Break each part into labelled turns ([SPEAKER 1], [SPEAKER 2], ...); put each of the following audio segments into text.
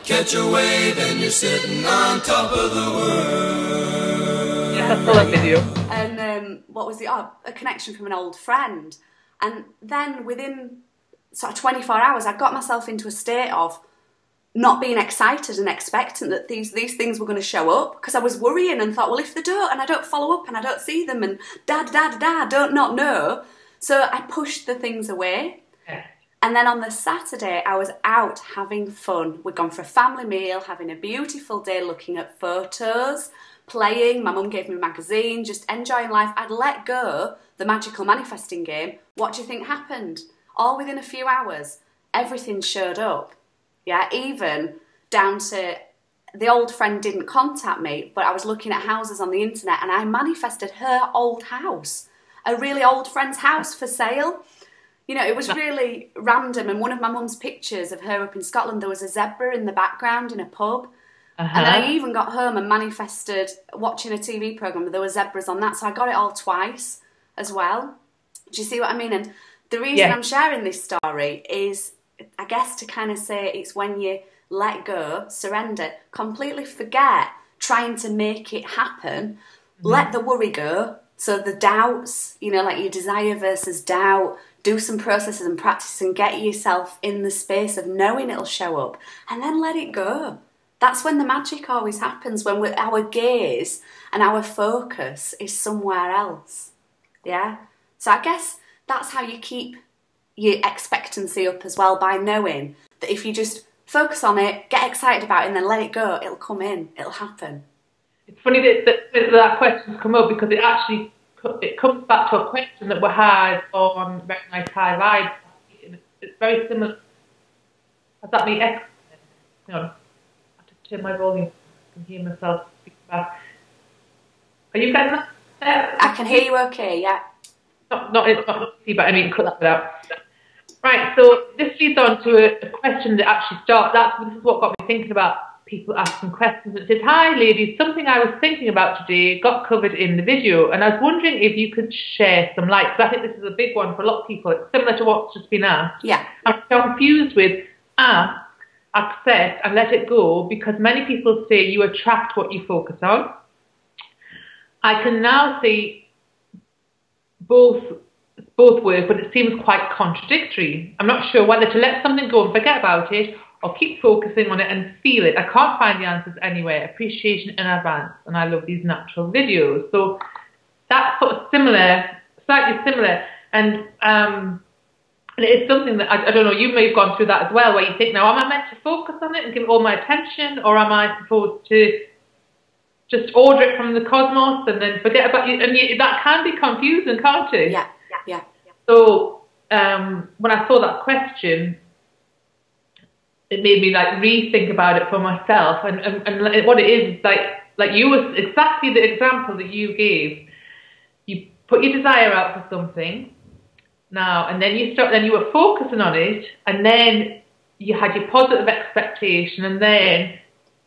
[SPEAKER 1] Catch a wave and you're sitting on top of the world.
[SPEAKER 2] Yeah, I saw that video.
[SPEAKER 3] And what was it? Oh, a connection from an old friend. And then within sort of 24 hours, I got myself into a state of not being excited and expectant that these things were going to show up, because I was worrying and thought, well, if they don't, and I don't follow up and I don't see them, and I don't not know. So I pushed the things away.
[SPEAKER 2] Yeah.
[SPEAKER 3] And then on the Saturday, I was out having fun. We'd gone for a family meal, having a beautiful day, looking at photos, playing. My mum gave me a magazine, just enjoying life. I'd let go the magical manifesting game. What do you think happened? All within a few hours, everything showed up. Yeah, even down to the old friend didn't contact me, but I was looking at houses on the internet and I manifested her old house, a really old friend's house for sale. You know, it was really random. And one of my mum's pictures of her up in Scotland, there was a zebra in the background in a pub. And then I even got home and manifested watching a TV programme where there were zebras on that. So I got it all twice as well. Do you see what I mean? And the reason I'm sharing this story is, I guess, to kind of say it's when you let go, surrender, completely forget trying to make it happen, let the worry go. So the doubts, you know, like your desire versus doubt, do some processes and practice and get yourself in the space of knowing it'll show up, and then let it go. That's when the magic always happens, when our gaze and our focus is somewhere else. Yeah? So I guess that's how you keep your expectancy up as well, by knowing that if you just focus on it, get excited about it, and then let it go, it'll come in, it'll happen.
[SPEAKER 2] It's funny that question's come up, because it comes back to a question that we had on Recognize High Vibe. It's very similar. Has that been excellent? Hang on. I have to turn my volume. I can hear myself speak back. Are you getting that?
[SPEAKER 3] I can hear you okay, yeah.
[SPEAKER 2] Not easy, but I mean, cut that bit out. Right, so this leads on to a question that actually starts. This is what got me thinking about people asking questions. It says, hi ladies, something I was thinking about today got covered in the video, and I was wondering if you could share some light, because I think this is a big one for a lot of people. It's similar to what's just been asked.
[SPEAKER 3] Yeah.
[SPEAKER 2] I'm confused with ask, accept and let it go, because many people say you attract what you focus on. I can now see both work, but it seems quite contradictory. I'm not sure whether to let something go and forget about it, or keep focusing on it and feel it. I can't find the answers anywhere. Appreciation in advance. And I love these natural videos. So that's sort of similar, slightly similar. And it's something that, I don't know, you may have gone through that as well, where you think, now, am I meant to focus on it and give it all my attention? Or am I supposed to just order it from the cosmos and then forget about you? And that can be confusing, can't it?
[SPEAKER 3] Yeah.
[SPEAKER 2] So when I saw that question, it made me like rethink about it for myself, and what it is like you was exactly the example that you gave. You put your desire out for something now, and then you were focusing on it, and then you had your positive expectation, and then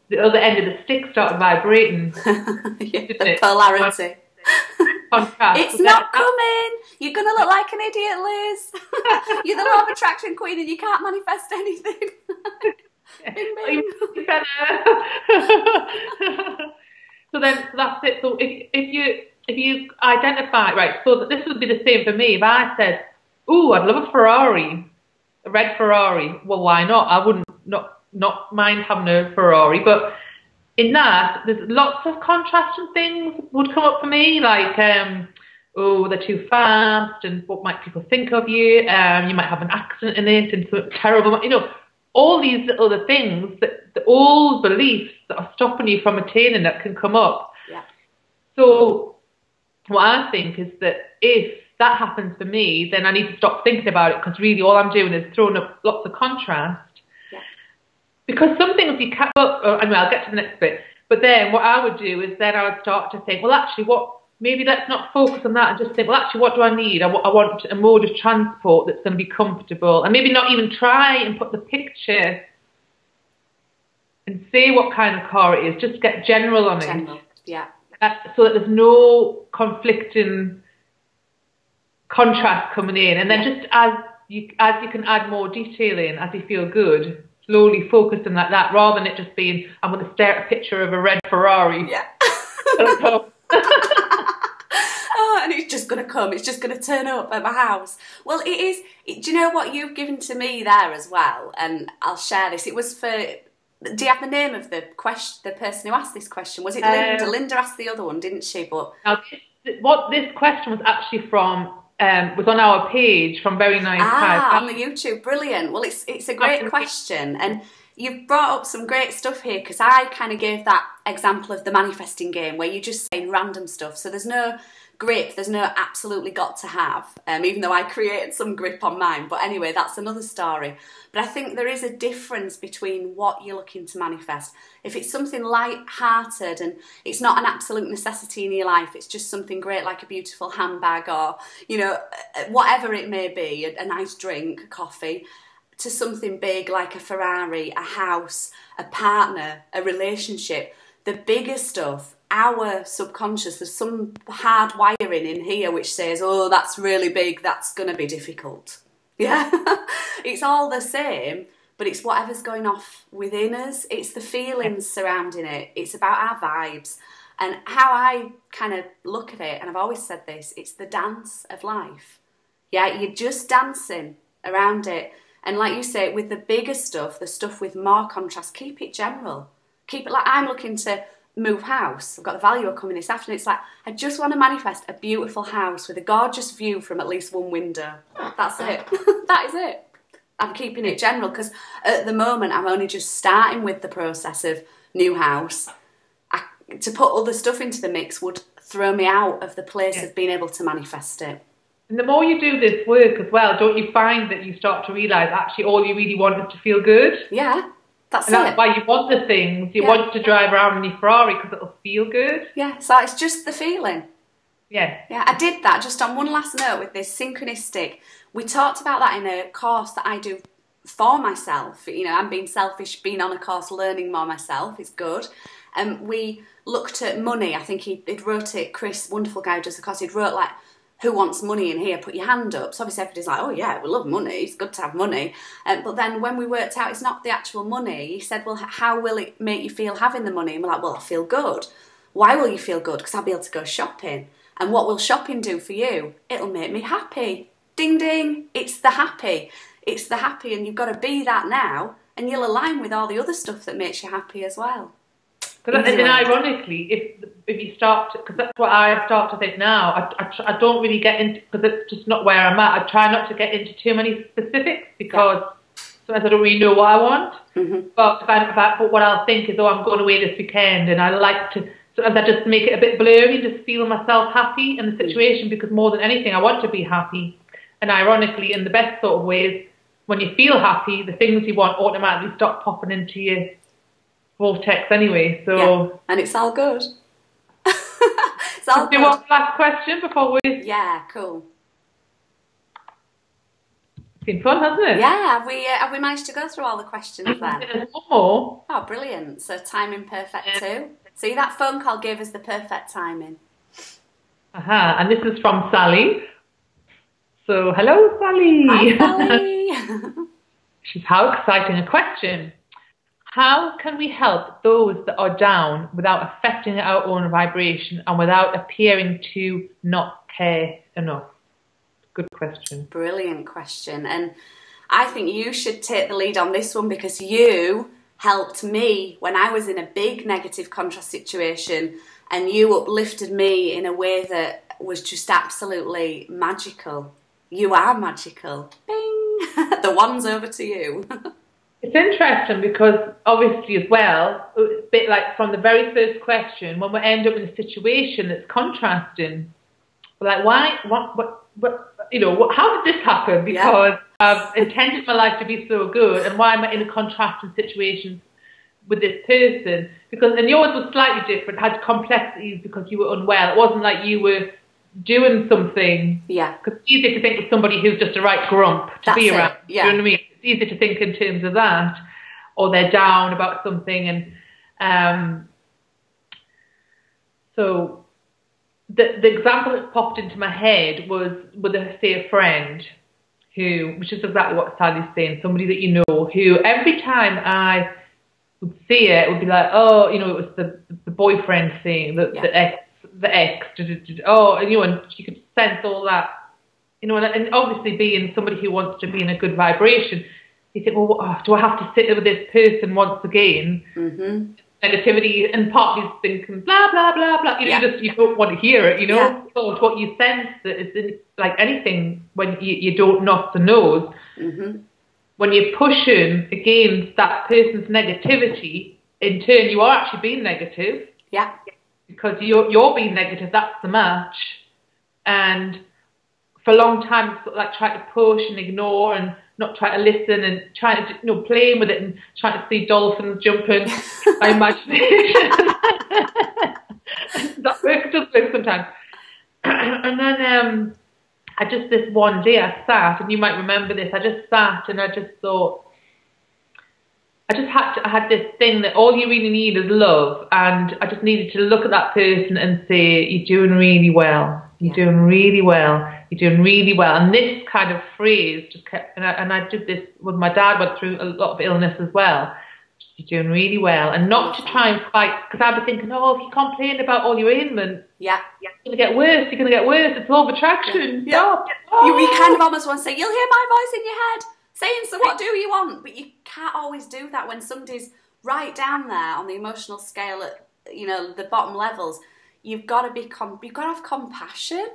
[SPEAKER 2] the other end of the stick started vibrating.
[SPEAKER 3] The polarity.
[SPEAKER 2] Contrast.
[SPEAKER 3] It's not coming. You're going to look like an idiot, Liz. You're the law of attraction queen and you can't manifest anything. Bing, bing.
[SPEAKER 2] So that's it. So if you identify, right, so this would be the same for me. If I said, ooh, I'd love a Ferrari, a red Ferrari, well, why not? I wouldn't not mind having a Ferrari, but in that, there's lots of contrasting things would come up for me, like, oh, they're too fast, and what might people think of you? You might have an accident in it, and something terrible, you know, all these other things, the old beliefs that are stopping you from attaining that can come up.
[SPEAKER 3] Yeah.
[SPEAKER 2] So what I think is that if that happens for me, then I need to stop thinking about it, because really all I'm doing is throwing up lots of contrast. Because some things you can't, anyway, I'll get to the next bit. But then what I would do is then I would start to think, well, actually, maybe let's not focus on that and just think, well, actually, what do I need? I want a mode of transport that's going to be comfortable. And maybe not even try and put the picture and say what kind of car it is. Just get general on it.
[SPEAKER 3] Yeah.
[SPEAKER 2] So that there's no conflicting contrast coming in. And then just as you can add more detail in as you feel good, slowly focused on that rather than it just being, I'm going to stare at a picture of a red Ferrari.
[SPEAKER 3] Yeah. Oh, and it's just going to come. It's just going to turn up at my house. Well, it is. Do you know what you've given to me there as well? And I'll share this. It was for. Do you have the name of the person who asked this question? Was it Linda? Linda asked the other one, didn't she? But
[SPEAKER 2] what this question was actually from was on our page from Very Nice Pie.
[SPEAKER 3] On the YouTube. Brilliant. Well, it's a great question, and you've brought up some great stuff here, because I kind of gave that example of the manifesting game where you're just saying random stuff. So there's no grip, there's no absolutely got to have, even though I created some grip on mine. But anyway, that's another story. But I think there is a difference between what you're looking to manifest. If it's something light-hearted and it's not an absolute necessity in your life, it's just something great like a beautiful handbag or, you know, whatever it may be, a nice drink, a coffee, to something big like a Ferrari, a house, a partner, a relationship, the bigger stuff, our subconscious, there's some hard wiring in here which says, oh, that's really big, that's going to be difficult. Yeah, it's all the same, but it's whatever's going off within us. It's the feelings surrounding it. It's about our vibes. And how I kind of look at it, and I've always said this, it's the dance of life. Yeah, you're just dancing around it. And like you say, with the bigger stuff, the stuff with more contrast, keep it general. Keep it like, I'm looking to move house. I've got the valuer coming this afternoon. It's like, I just want to manifest a beautiful house with a gorgeous view from at least one window. That's it. That is it. I'm keeping it general because at the moment I'm only just starting with the process of new house. To put other stuff into the mix would throw me out of the place of being able to manifest it.
[SPEAKER 2] And the more you do this work as well, don't you find that you start to realise actually all you really want is to feel good?
[SPEAKER 3] Yeah. That's
[SPEAKER 2] why you want the things. You want to drive around in your Ferrari because it'll feel good.
[SPEAKER 3] Yeah, so it's just the feeling.
[SPEAKER 2] Yeah.
[SPEAKER 3] Yeah, I did that just on one last note with this synchronistic. We talked about that in a course that I do for myself. You know, I'm being selfish, being on a course, learning more myself. It's good. We looked at money. I think he'd wrote it, Chris, wonderful guy who does the course, he'd wrote like, who wants money in here? Put your hand up. So obviously everybody's like, oh yeah, we love money. It's good to have money. But then when we worked out it's not the actual money, he said, well, how will it make you feel having the money? And we're like, well, I feel good. Why will you feel good? Because I'll be able to go shopping. And what will shopping do for you? It'll make me happy. Ding, ding. It's the happy. It's the happy. And you've got to be that now. And you'll align with all the other stuff that makes you happy as well.
[SPEAKER 2] And then ironically, if you start, because that's what I start to think now, I don't really get into, because it's just not where I'm at, I try not to get into too many specifics because sometimes I don't really know what I want. Mm-hmm. But what I'll think is, oh, I'm going away this weekend, and I like to, sometimes I just make it a bit blurry, just feel myself happy in the situation, because more than anything, I want to be happy. And ironically, in the best sort of ways, when you feel happy, the things you want automatically stop popping into your vortex anyway, so
[SPEAKER 3] and it's all good. It's all
[SPEAKER 2] do you want the last question before we?
[SPEAKER 3] Yeah, cool.
[SPEAKER 2] It's been fun, hasn't it?
[SPEAKER 3] Yeah, have we managed to go through all the questions then?
[SPEAKER 2] There's one more.
[SPEAKER 3] Oh, brilliant! So timing perfect too. See, that phone call gave us the perfect timing.
[SPEAKER 2] And this is from Sally. So hello, Sally.
[SPEAKER 3] Hi, Sally.
[SPEAKER 2] She's how exciting a question. How can we help those that are down without affecting our own vibration and without appearing to not care enough? Good question.
[SPEAKER 3] Brilliant question. And I think you should take the lead on this one because you helped me when I was in a big negative contrast situation and you uplifted me in a way that was just absolutely magical. You are magical. Bing! The one's over to you.
[SPEAKER 2] It's interesting because obviously as well, a bit like from the very first question, when we end up in a situation that's contrasting, we're like, why, what, you know, how did this happen? Because I've intended my life to be so good, and why am I in a contrasting situation with this person? Because, and yours was slightly different, had complexities because you were unwell. It wasn't like you were doing something.
[SPEAKER 3] Yeah. Because
[SPEAKER 2] it's easy to think of somebody who's just a right grump to be around.
[SPEAKER 3] Yeah.
[SPEAKER 2] Do you know what I mean? Easy to think in terms of that, or they're down about something, and so the example that popped into my head was with say a friend who, which is exactly what Sally's saying, somebody that you know, who every time I would see it would be like, oh, you know, it was the boyfriend thing, the ex, oh, and, you know, and you could sense all that, you know, and obviously being somebody who wants to be in a good vibration, you think, well, do I have to sit with this person once again? Mm-hmm. Negativity, and part of you's thinking blah blah blah blah. You know, you don't want to hear it. You know, so it's what you sense that it's like anything when you don't knock the nose. Mm-hmm. When you're pushing against that person's negativity, in turn you are actually being negative. Yeah, because you're being negative. That's the match, and for a long time, it's like trying to push and ignore and not trying to listen and trying to, you know, playing with it and trying to see dolphins jumping by imagination. That does work sometimes. And then this one day I sat, and you might remember this, I just sat and I just thought, I had this thing that all you really need is love, and I just needed to look at that person and say, you're doing really well. You're doing really well. You're doing really well. And this kind of phrase just kept, and I did this when my dad went through a lot of illness as well. You're doing really well. And not to try and fight, because I'd be thinking, oh, if you complain about all your ailments, you're going to get worse, you're going to get worse. It's law of attraction. Yeah.
[SPEAKER 3] Oh. You kind of almost want to say, you'll hear my voice in your head saying, so what do you want? But you can't always do that when somebody's right down there on the emotional scale at, you know, the bottom levels. You've got to have compassion.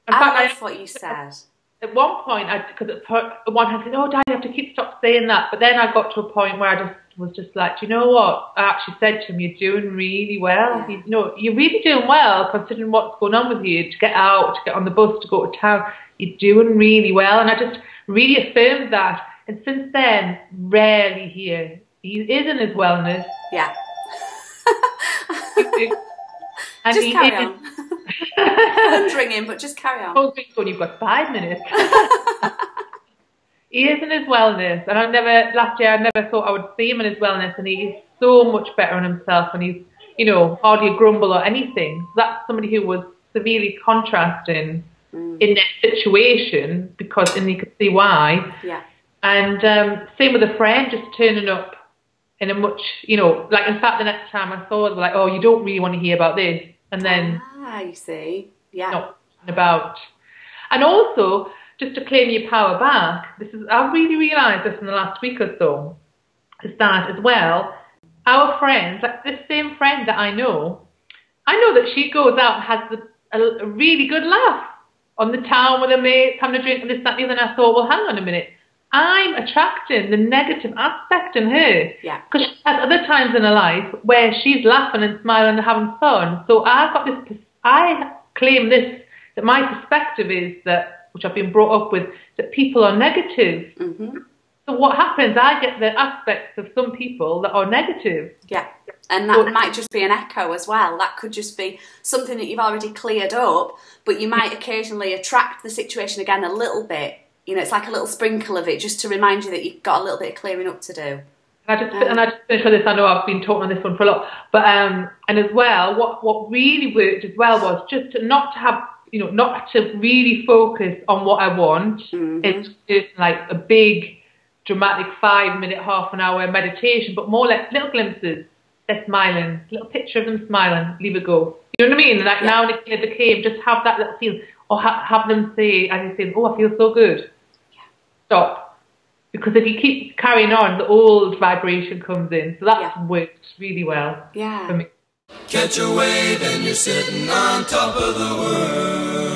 [SPEAKER 2] In fact,
[SPEAKER 3] I love what you said.
[SPEAKER 2] At one point, because at one hand I said, oh, Dad, you have to stop saying that. But then I got to a point where I was just like, do you know what? I actually said to him, you're doing really well. Yeah. You're really doing well considering what's going on with you, to get out, to get on the bus, to go to town. You're doing really well. And I just really affirmed that. And since then, rarely hear. He is in his wellness.
[SPEAKER 3] Yeah.
[SPEAKER 2] And
[SPEAKER 3] just carry on. Phone's ringing, but just carry on.
[SPEAKER 2] Phone's ringing, you've got 5 minutes. He is in his wellness, and last year I never thought I would see him in his wellness, and he's so much better on himself, and he's, you know, hardly a grumble or anything. So that's somebody who was severely contrasting in their situation, and you could see why. Yeah. And same with a friend, just turning up in a much, you know, like, in fact, the next time I saw it, like, oh, you don't really want to hear about this. And then,
[SPEAKER 3] you see,
[SPEAKER 2] not about. And also, just to claim your power back, I've really realised this in the last week or so, is that as well, our friends, like this same friend that I know that she goes out and has a really good laugh on the town with her mates, having a drink and this, that, and the other. And I thought, well, hang on a minute. I'm attracting the negative aspect in her. Yeah. Because she has other times in her life where she's laughing and smiling and having fun. So I claim this, that my perspective is that, which I've been brought up with, that people are negative. Mm-hmm. So what happens, I get the aspects of some people that are negative.
[SPEAKER 3] Yeah. And that might just be an echo as well. That could just be something that you've already cleared up, but you might occasionally attract the situation again a little bit. You know, it's like a little sprinkle of it, just to remind you that you've got a little bit of clearing up to do.
[SPEAKER 2] And I just finish with this. I know I've been talking on this one for a lot, but and as well, what really worked as well was just not to really focus on what I want. Mm-hmm. It's just like a big, dramatic 5 minute, half an hour meditation, but more like little glimpses. They're smiling, little picture of them smiling, leave it go. You know what I mean? Like now and again, they came, just have that little feeling, or have them say, as you say, oh, I feel so good. Stop. Because if you keep carrying on, the old vibration comes in. So that's worked really well for me.
[SPEAKER 1] Catch a wave and you're sitting on top of the world.